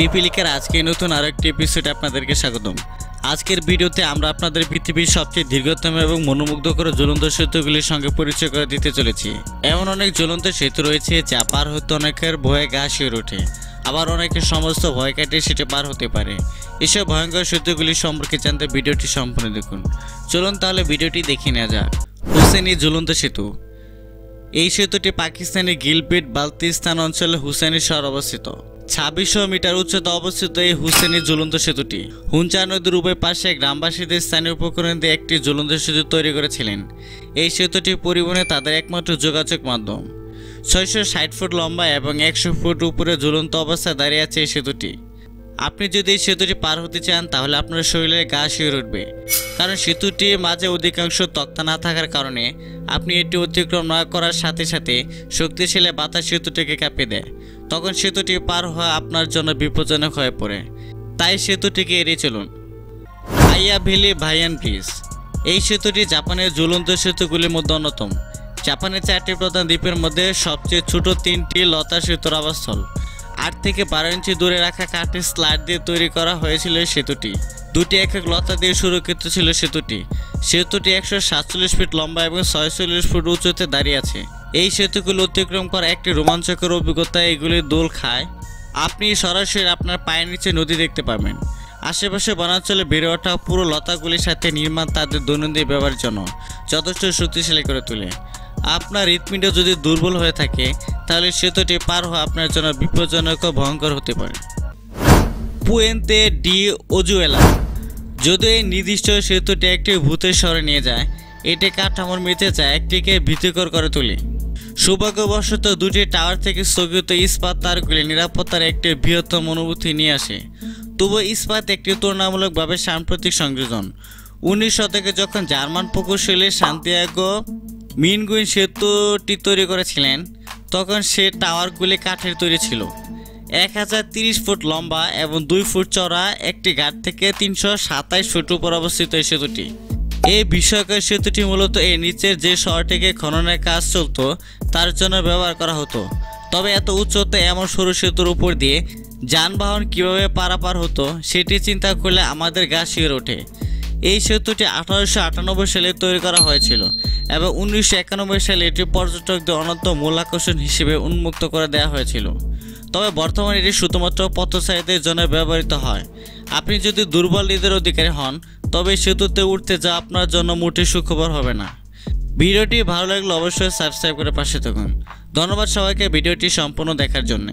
পিপিলিকার আজকে নতুন আরেকটি এপিসোডে আপনাদেরকে স্বাগতম। আজকের ভিডিওতে আমরা আপনাদের পৃথিবীর সবচেয়ে দীর্ঘতম এবং মনোমুগ্ধকর জ্বলন্ত সেতুগুলির সঙ্গে পরিচয় করে দিতে চলেছি। এমন অনেক জ্বলন্ত সেতু রয়েছে যা পার হতে অনেকের ভয়ে গা শিউরে ওঠে, আবার অনেকের সমস্ত ভয় কাটে সেটা পার হতে পারে। এসব ভয়ঙ্কর সেতুগুলি সম্পর্কে জানতে ভিডিওটি সম্পূর্ণ দেখুন। চলুন তাহলে ভিডিওটি দেখে নেওয়া যাক। হুসেনি ঝুলন্ত সেতু। এই সেতুটি পাকিস্তানের গিলপিট বালতিস্তান অঞ্চলে হুসেনি শহর অবস্থিত। 2600 মিটার উচ্চতা অবস্থিত এই হুসেনি ঝুলন্ত সেতুটি হুঞ্চা নদীর উভয় পাশে গ্রামবাসীদের স্থানীয় উপকরণ দিয়ে একটি ঝুলন্ত সেতু তৈরি করেছিলেন। এই সেতুটি পরিবহনে তাদের একমাত্র যোগাযোগ মাধ্যম। 660 ফুট লম্বা এবং 100 ফুট উপরে ঝুলন্ত অবস্থায় দাঁড়িয়ে আছে এই সেতুটি। আপনি যদি এই সেতুটি পার হতে চান তাহলে আপনার শরীরে গা শিউরে উঠবে, কারণ সেতুটির মাঝে অধিকাংশ তক্তা না থাকার কারণে আপনি এটি অতিক্রম না করার সাথে সাথে শক্তিশালী বাতাস সেতুটিকে কাঁপিয়ে দেয়। তখন সেতুটি পার হওয়া আপনার জন্য বিপজ্জনক হয়ে পড়ে, তাই সেতুটিকে এড়িয়ে চলুন। ভাইয়া ভ্যালি ভাইয়ান ব্রিজ। এই সেতুটি জাপানের ঝুলন্ত সেতুগুলির মধ্যে অন্যতম। জাপানের 4টি প্রধান দ্বীপের মধ্যে সবচেয়ে ছোট 3টি লতা সেতুর আবাসস্থল। 8 থেকে 12 ইঞ্চি দূরে রাখা কাঠের স্লাইড দিয়ে তৈরি করা হয়েছিল এই সেতুটি। 2টি একক লতা দিয়ে সুরক্ষিত ছিল সেতুটি। সেতুটি 147 ফিট লম্বা এবং 46 ফুট উঁচুতে দাঁড়িয়ে আছে। এই সেতুগুলো অতিক্রম করা একটি রোমাঞ্চকর অভিজ্ঞতা। এগুলি দোল খায়, আপনি সরাসরি আপনার পায়ের নিচে নদী দেখতে পাবেন। আশেপাশে বনাঞ্চলে বেড়ে ওঠা পুরো লতাগুলির সাথে নির্মাণ তাদের দৈনন্দিন ব্যবহারের জন্য যথেষ্ট শক্তিশালী করে তোলে। আপনার হৃৎপিণ্ড যদি দুর্বল হয়ে থাকে তাহলে সেতুটি পার হওয়া আপনার জন্য বিপজ্জনক ও ভয়ঙ্কর হতে পারে। পুয়েন্তে ডি ওজুয়েলা। যদিও এই নির্দিষ্ট সেতুটি একটি ভূতের শহরে নিয়ে যায়, এটি কাঠামোর মিথে যায় একটিকে ভীতিকর করে তোলে। সৌভাগ্যবশত 2টি টাওয়ার থেকে স্থগিত ইস্পাত তারগুলি নিরাপত্তার একটি বৃহত্তম অনুভূতি নিয়ে আসে। তবুও ইস্পাত একটি তুলনামূলকভাবে সাম্প্রতিক সংযোজন। 19 শতকে যখন জার্মান প্রকৌশলী সান্তিয়াগো মিনগুইন সেতুটি তৈরি করেছিলেন, তখন সে টাওয়ারগুলি কাঠের তৈরি ছিল। 1030 ফুট লম্বা এবং 2 ফুট চওড়া একটি ঘাট থেকে 327 ফুট উপর অবস্থিত এই সেতুটি। এই বিস্ময়কর সেতুটি মূলত এর নিচের যে শহরটিকে খননের কাজ চলত তার জন্য ব্যবহার করা হতো। তবে এত উচ্চতা এমন সরু সেতুর উপর দিয়ে যানবাহন কিভাবে পারাপার হতো সেটি চিন্তা করলে আমাদের গা শিউরে ওঠে। এই সেতুটি 1898 সালে তৈরি করা হয়েছিল এবং 1991 সালে এটি পর্যটকদের অন্যতম মূল আকর্ষণ হিসেবে উন্মুক্ত করে দেওয়া হয়েছিল। তবে বর্তমানে এটি শুধুমাত্র পথচারীদের জন্য ব্যবহৃত হয়। আপনি যদি দুর্বল হৃদয়ের অধিকারী হন তবে সেতুতে উঠতে যা আপনার জন্য মোটেই সুখবর হবে না। ভিডিওটি ভালো লাগলে অবশ্যই সাবস্ক্রাইব করে পাশে থাকুন। ধন্যবাদ সবাইকে ভিডিওটি সম্পূর্ণ দেখার জন্য।